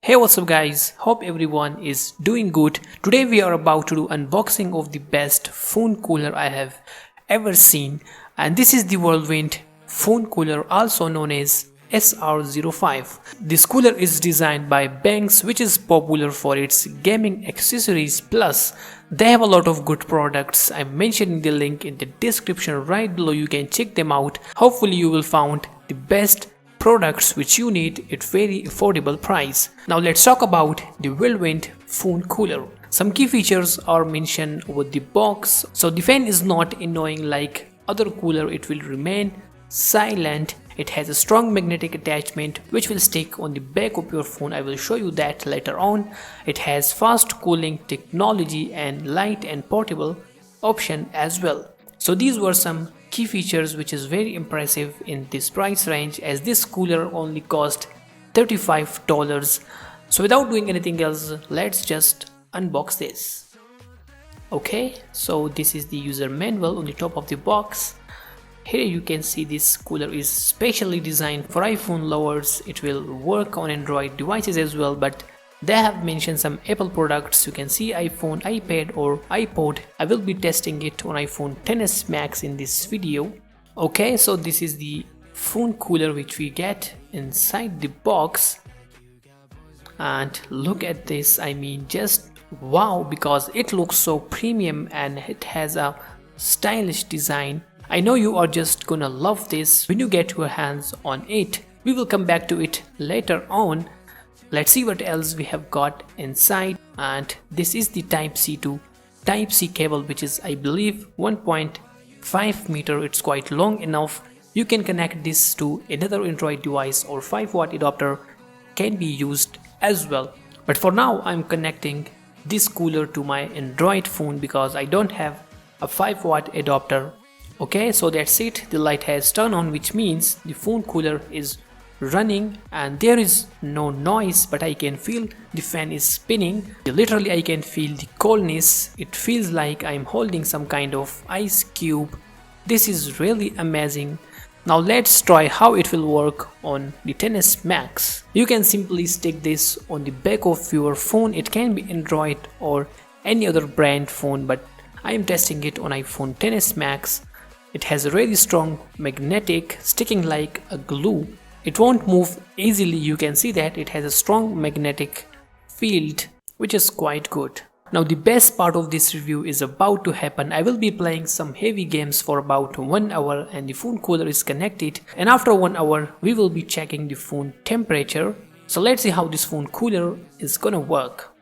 Hey, what's up guys, hope everyone is doing good. Today we are about to do unboxing of the best phone cooler I have ever seen, and this is the Whirlwind phone cooler, also known as SR05. This cooler is designed by Benks, which is popular for its gaming accessories, plus they have a lot of good products. I'm mentioning the link in the description right below, you can check them out. Hopefully you will find the best products which you need at very affordable price. Now let's talk about the Whirlwind phone cooler. Some key features are mentioned with the box. So the fan is not annoying like other cooler, it will remain silent. It has a strong magnetic attachment which will stick on the back of your phone. I will show you that later on. It has fast cooling technology and light and portable option as well. So these were some key features which is very impressive in this price range, as this cooler only cost $35. So without doing anything else, let's just unbox this. Okay, so this is the user manual on the top of the box. Here you can see this cooler is specially designed for iPhone lovers. It will work on Android devices as well, but they have mentioned some Apple products. You can see iPhone, iPad or iPod. I will be testing it on iPhone XS Max in this video. Okay, so this is the phone cooler which we get inside the box. And look at this, I mean just wow, because it looks so premium and it has a stylish design. I know you are just gonna love this when you get your hands on it. We will come back to it later on. Let's see what else we have got inside. And this is the Type-C to Type-C cable, which is I believe 1.5 meter. It's quite long enough. You can connect this to another Android device, or 5-watt adapter can be used as well. But for now I'm connecting this cooler to my Android phone because I don't have a 5-watt adapter. Okay, so that's it. The light has turned on, which means the phone cooler is running and there is no noise, but I can feel the fan is spinning. Literally I can feel the coldness. It feels like I'm holding some kind of ice cube. This is really amazing. Now let's try how it will work on the XS Max. You can simply stick this on the back of your phone. It can be Android or any other brand phone, but I am testing it on iPhone XS Max. It has a really strong magnetic, sticking like a glue. It won't move easily. You can see that it has a strong magnetic field, which is quite good. Now the best part of this review is about to happen. I will be playing some heavy games for about 1 hour and the phone cooler is connected, and after 1 hour we will be checking the phone temperature. So let's see how this phone cooler is gonna work.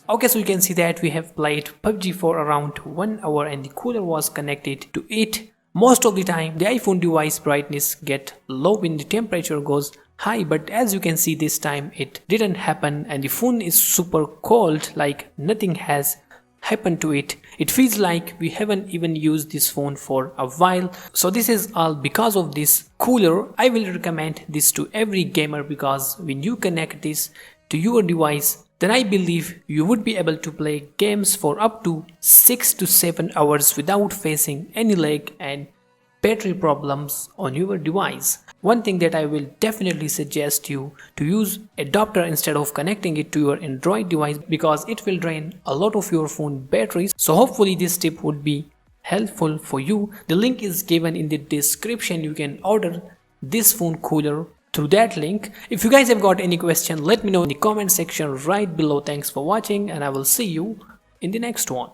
Okay, so you can see that we have played PUBG for around 1 hour and the cooler was connected to it. Most of the time the iPhone device brightness get low when the temperature goes high, but as you can see this time it didn't happen and the phone is super cold, like nothing has happened to it. It feels like we haven't even used this phone for a while. So this is all because of this cooler. I will recommend this to every gamer because when you connect this to your device, then I believe you would be able to play games for up to 6 to 7 hours without facing any lag and battery problems on your device. One thing that I will definitely suggest you to use adapter instead of connecting it to your Android device, because it will drain a lot of your phone batteries. So hopefully this tip would be helpful for you. The link is given in the description. You can order this phone cooler through that link. If you guys have got any question, let me know in the comment section right below. Thanks for watching and I will see you in the next one.